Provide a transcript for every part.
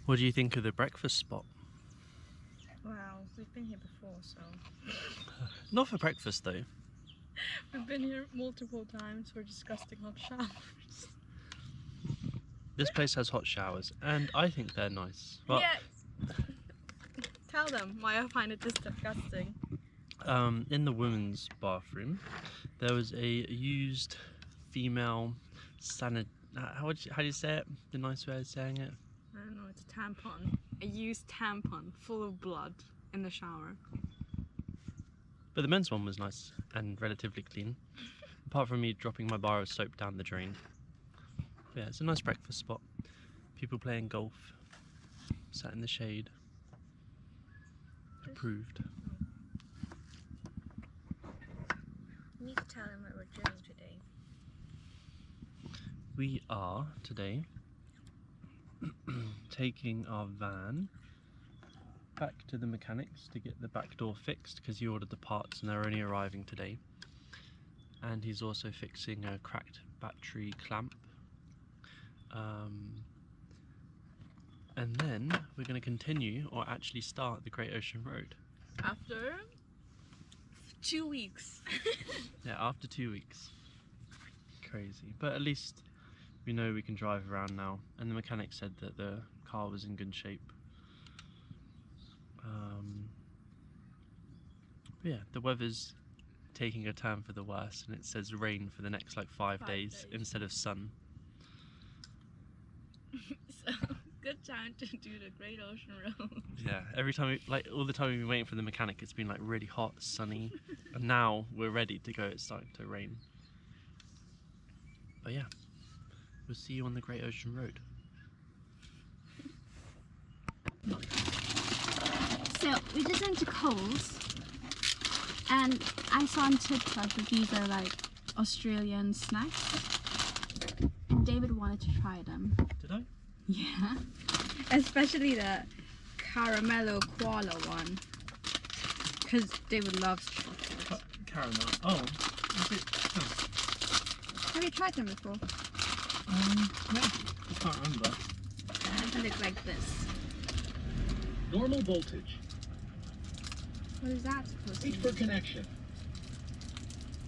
What do you think of the breakfast spot? Wow, we've been here before, so... Not for breakfast though. We've been here multiple times for disgusting hot showers. This place has hot showers and I think they're nice. Well, Yeah! Tell them why I find it disgusting. in the women's bathroom, there was a used female how do you say it? The nice way of saying it? I don't know, it's a tampon. A used tampon full of blood in the shower. But the men's one was nice and relatively clean. Apart from me dropping my bar of soap down the drain. But yeah, it's a nice breakfast spot. People playing golf. Sat in the shade. Approved. You need to tell them what we're doing today. We are today taking our van back to the mechanics to get the back door fixed because he ordered the parts and they're only arriving today. And he's also fixing a cracked battery clamp. And then we're going to continue, or actually start, the Great Ocean Road. After 2 weeks. Yeah, after 2 weeks. Crazy. But at least we know we can drive around now. And the mechanic said that the car was in good shape. But yeah, the weather's taking a turn for the worse, and it says rain for the next like 5 days instead of sun. So, good time to do the Great Ocean Road. Yeah, every time, all the time we've been waiting for the mechanic, it's been like really hot, sunny, and now we're ready to go, it's starting to rain. But yeah, we'll see you on the Great Ocean Road. So we just went to Coles, and I saw on TikTok that these are like Australian snacks, and David wanted to try them. Did I? Yeah, especially the caramello koala one, because David loves chocolate. Caramel. Oh, is it? Oh. Have you tried them before? Maybe. I can't remember. They look like this. Normal voltage. What is that supposed to Wait be? for connection.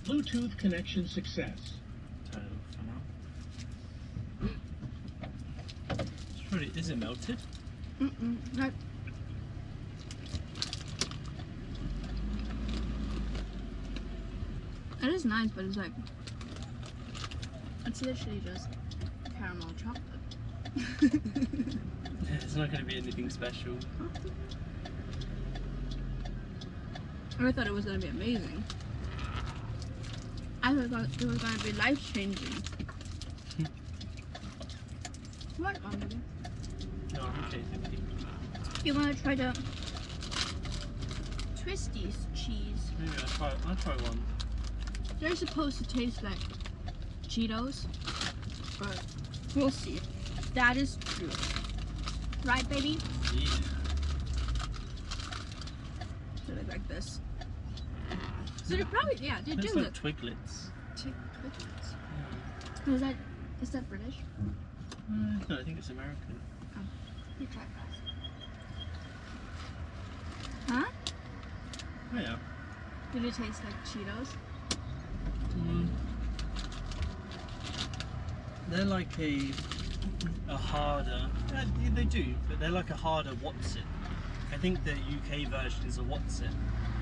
Bluetooth connection success. Turn it off for now. Surely, is it melted? No. It is nice, but it's like, it's literally just caramel chocolate. It's not going to be anything special. I thought it was going to be amazing. I thought it was going to be life-changing. What? No, I'm okay, thank you. You want to try the Twisties cheese? Maybe I'll try one. They're supposed to taste like Cheetos, but we'll see. That is true. Right, baby? Yeah. They look like this. So they're probably, yeah, they do It's look. like twiglets. Yeah. Is that British? No, I think it's American. Oh, you try first. Huh? Oh yeah. Did it taste like Cheetos? They're like a harder. They do, but they're like a harder What's It. I think the UK version is a What's It,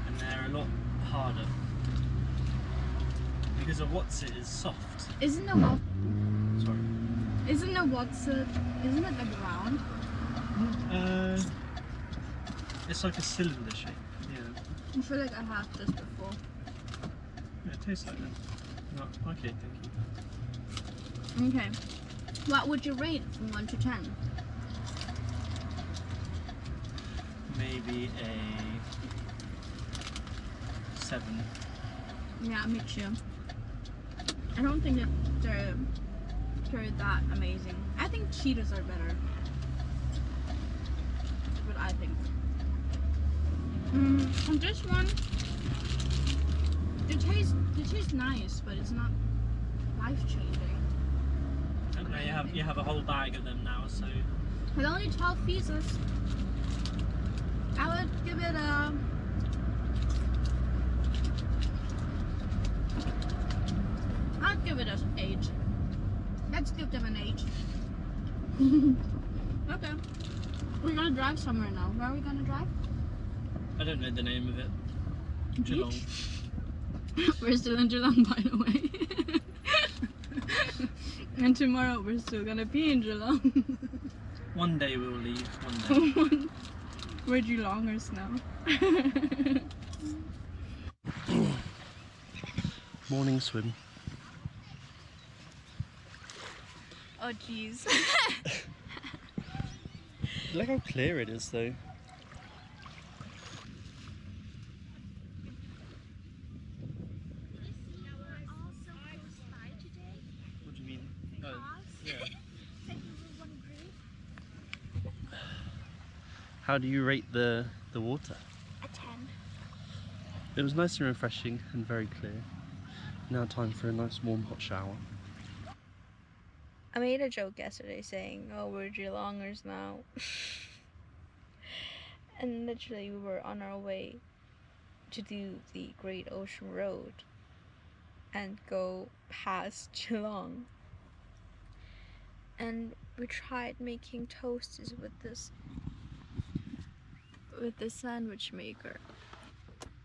and they're a lot harder because a What's It is soft. Isn't the what? Sorry. Isn't the what's it? Isn't it like round? It's like a cylinder shape. Yeah. I feel like I had this before. Yeah, it tastes like that. No, okay, thank you. Okay. What would you rate from 1 to 10? Maybe a 7. Yeah, me too. I don't think that they're that amazing. I think Cheetos are better. That's what I think. And this one, it tastes nice, but it's not life changing. And now you have a whole bag of them now, so With only 12 pieces, I would give it a... I'd give it an 8. Let's give them an 8. Okay. We're gonna drive somewhere now. Where are we gonna drive? I don't know the name of it. Geelong. Beach? We're still in Geelong, by the way. And tomorrow we're still gonna be in Geelong. One day we'll leave. One day. We're Geelongers now. Morning swim. Oh jeez. Look how clear it is, though. What do you mean? Oh, yeah. How do you rate the water? A 10. It was nice and refreshing and very clear. Now time for a nice warm hot shower. I made a joke yesterday saying, oh, we're Geelongers now. And literally we were on our way to do the Great Ocean Road and go past Geelong. And we tried making toasties with this sandwich maker.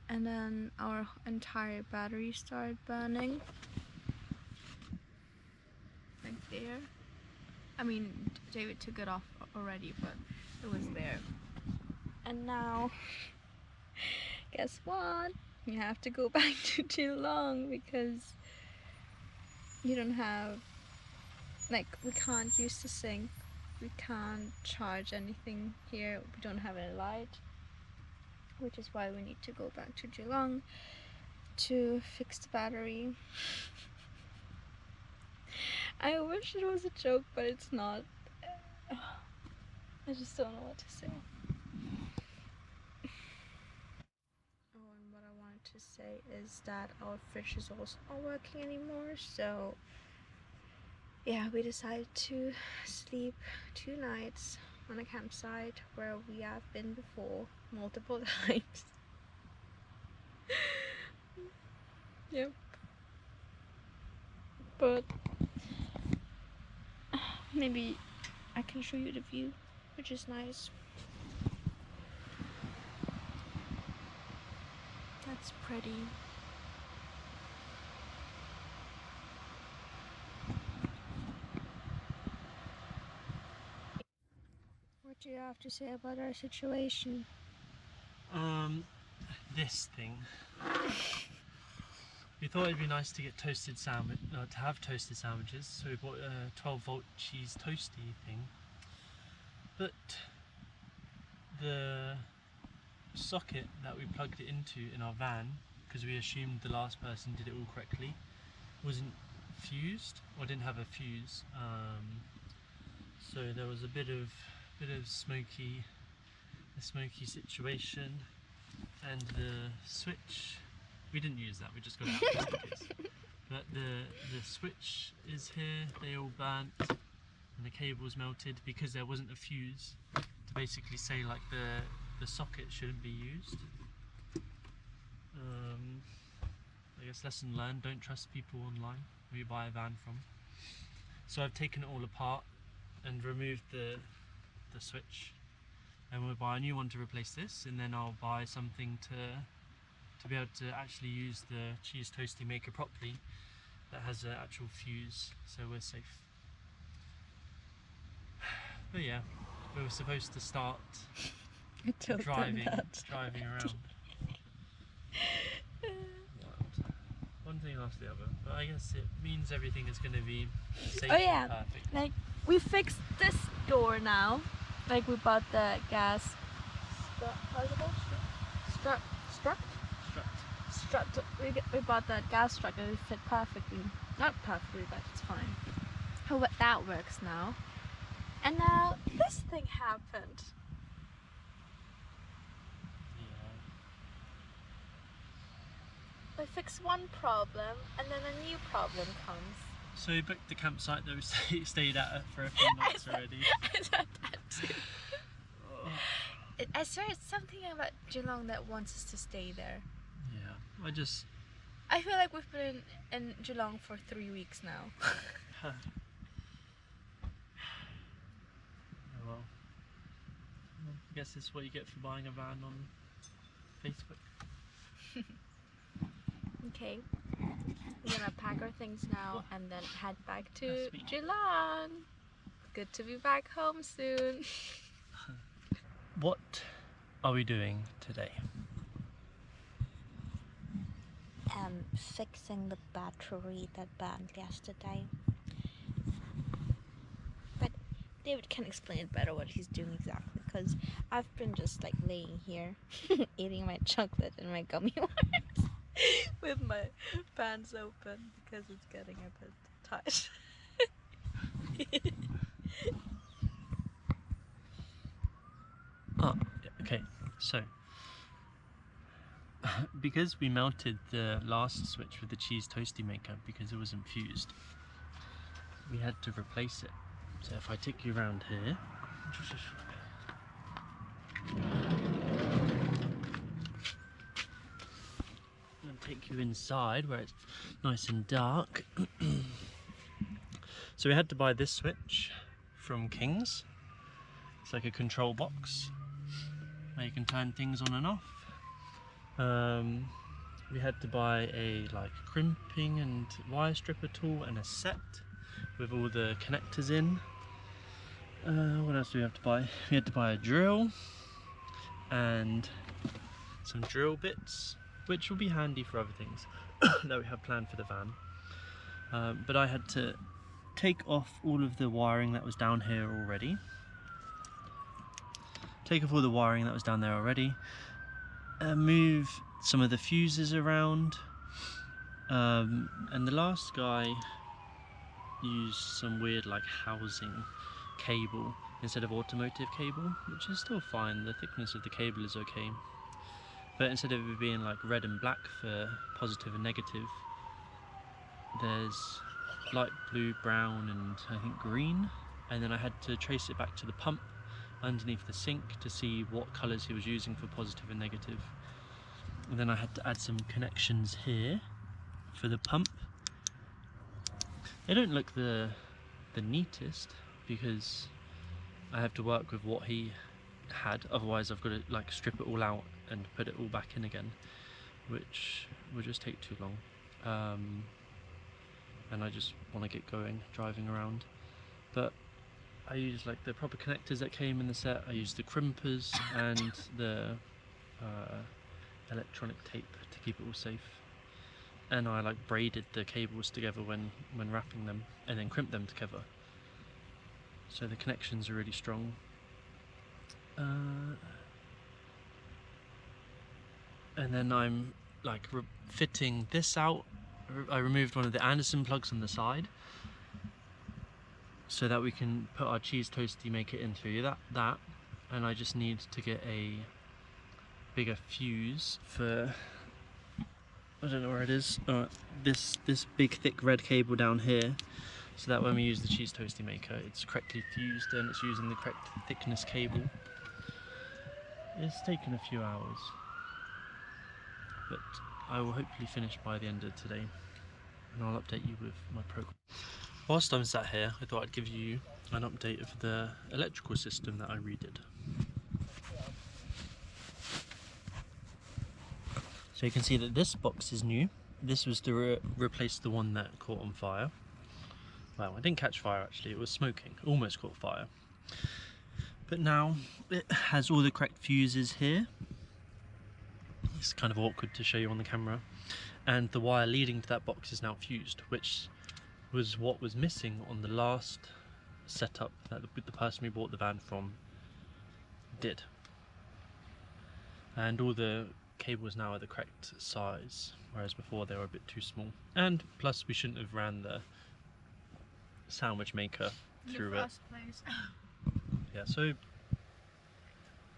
And then our entire battery started burning. Like there. I mean, David took it off already, but it was there. And now, guess what? You have to go back to Geelong because you don't have, like, we can't use the sink. We can't charge anything here. We don't have any light, which is why we need to go back to Geelong to fix the battery. I wish it was a joke, but it's not. I just don't know what to say. Oh, and what I wanted to say is that our fridge is also not working anymore, so yeah, we decided to sleep 2 nights on a campsite where we have been before multiple times. Yep. But maybe I can show you the view, which is nice. That's pretty. What do you have to say about our situation? This thing. We thought it'd be nice to get to have toasted sandwiches, so we bought a 12-volt cheese toasty thing. But the socket that we plugged it into in our van, because we assumed the last person did it all correctly, wasn't fused or didn't have a fuse. So there was a bit of smoky situation, and the switch. We didn't use that, we just got it out just in case. But the switch is here, they all burnt, and the cables melted because there wasn't a fuse to basically say like the socket shouldn't be used. I guess lesson learned, don't trust people online who you buy a van from. So I've taken it all apart and removed the switch, and we'll buy a new one to replace this, and then I'll buy something to be able to actually use the cheese toasty maker properly that has an actual fuse, so we're safe. But yeah, we were supposed to start driving around. One thing after the other, but I guess it means everything is going to be safe and perfect. Like, we fixed this door now. Like, we bought the gas strut. We bought that gas strut and it fit perfectly. Not perfectly, but it's fine. Oh, but that works now. And now this thing happened. Yeah. We fix one problem and then a new problem comes. So you booked the campsite that we stayed at for a few nights already. I said that too. I swear it's something about Geelong that wants us to stay there. Yeah, I feel like we've been in Geelong for 3 weeks now. Oh, well, I guess it's what you get for buying a van on Facebook. Okay, we're gonna pack our things now and then head back to That's sweet. Geelong. Good to be back home soon. What are we doing today? Fixing the battery that burned yesterday. But David can explain it better what he's doing exactly, because I've been just like laying here eating my chocolate and my gummy worms with my pants open because it's getting a bit tight. Oh, okay, so because we melted the last switch with the cheese toasty maker because it wasn't fused, we had to replace it. So if I take you around here, and take you inside where it's nice and dark. So we had to buy this switch from King's. It's like a control box where you can turn things on and off. We had to buy a like crimping and wire stripper tool and a set with all the connectors in. What else do we have to buy? We had to buy a drill and some drill bits, which will be handy for other things that we have planned for the van. But I had to take off all of the wiring that was down here already. Take off all the wiring that was down there already. Move some of the fuses around. And the last guy used some weird like housing cable instead of automotive cable, which is still fine. The thickness of the cable is okay. But instead of it being like red and black for positive and negative, there's light blue, brown and I think green. And then I had to trace it back to the pump underneath the sink to see what colours he was using for positive and negative. And then I had to add some connections here for the pump. They don't look the neatest because I have to work with what he had, otherwise I've got to like strip it all out and put it all back in again, which will just take too long. And I just want to get going, driving around. But I used like the proper connectors that came in the set. I used the crimpers and the electronic tape to keep it all safe. And I like braided the cables together when wrapping them, and then crimped them together. So the connections are really strong. And then I'm like fitting this out. I removed one of the Anderson plugs on the side so that we can put our cheese toasty maker in through that. And I just need to get a bigger fuse for, I don't know where it is, this big thick red cable down here, so that when we use the cheese toasty maker it's correctly fused and it's using the correct thickness cable. It's taken a few hours, but I will hopefully finish by the end of today and I'll update you with my progress. Whilst I'm sat here, I thought I'd give you an update of the electrical system that I redid. So you can see that this box is new. This was to replace the one that caught on fire. Well, it didn't catch fire actually, it was smoking, almost caught fire. But now it has all the correct fuses here. It's kind of awkward to show you on the camera. And the wire leading to that box is now fused, which was what was missing on the last setup that the person we bought the van from did. And all the cables now are the correct size, whereas before they were a bit too small. And plus we shouldn't have ran the sandwich maker through it. Yeah, so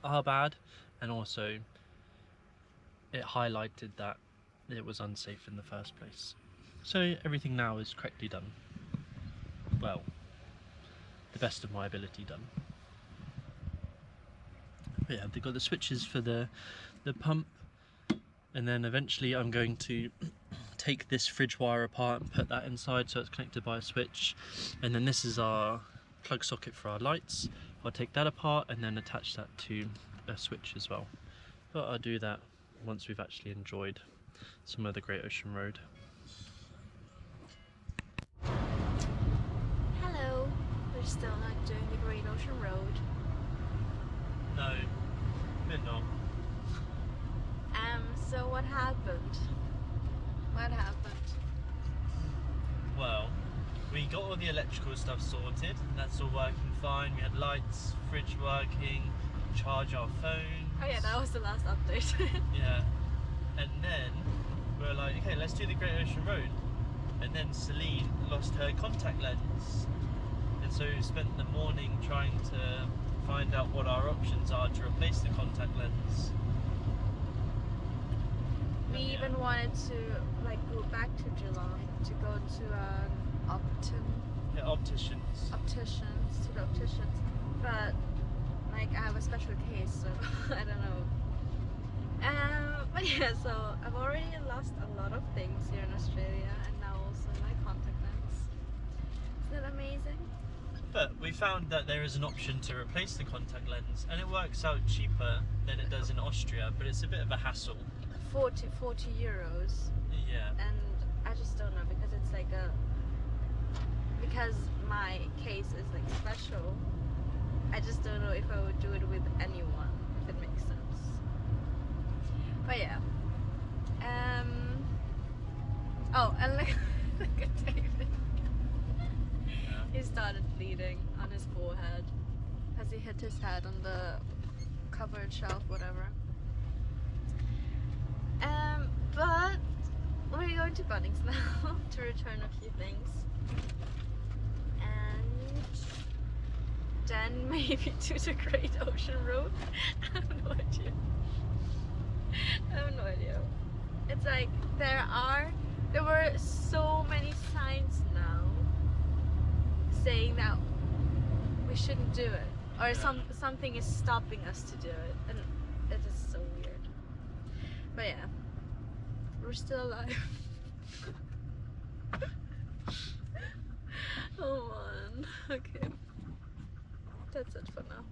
our bad, and also it highlighted that it was unsafe in the first place. So everything now is correctly done. well, the best of my ability done. But yeah, they've got the switches for the pump, and then eventually I'm going to take this fridge wire apart and put that inside so it's connected by a switch, and then this is our plug socket for our lights. I'll take that apart and then attach that to a switch as well, but I'll do that once we've actually enjoyed some of the Great Ocean Road. Hello. We're still not doing the Great Ocean Road. No, we're not. So what happened? What happened? Well, we got all the electrical stuff sorted, and that's all working fine. We had lights, fridge working, charge our phones. Oh yeah, that was the last update. Yeah. And then we were like, okay, let's do the Great Ocean Road. And then Celine lost her contact lens. And so we spent the morning trying to find out what our options are to replace the contact lens. We Yeah. even wanted to like go back to Geelong to go to an Yeah, opticians. opticians, but like I have a special case, so I don't know. But yeah, so I've already lost a lot of things here in Australia, and now also my contact lens. Isn't that amazing? But we found that there is an option to replace the contact lens, and it works out cheaper than it does in Austria, but it's a bit of a hassle. 40 euros, Yeah. and I just don't know because it's like because my case is like special. I just don't know if I would do it with anyone, if it makes sense. But yeah. Oh, and look at David. He started bleeding on his forehead as he hit his head on the cupboard shelf, whatever. But we're going to Bunnings now to return a few things. And then maybe to the Great Ocean Road. I have no idea. I have no idea. It's like there were so many signs now saying that we shouldn't do it, or something is stopping us to do it, and it is so weird. But yeah, we're still alive. Oh man. Okay, that's it for now.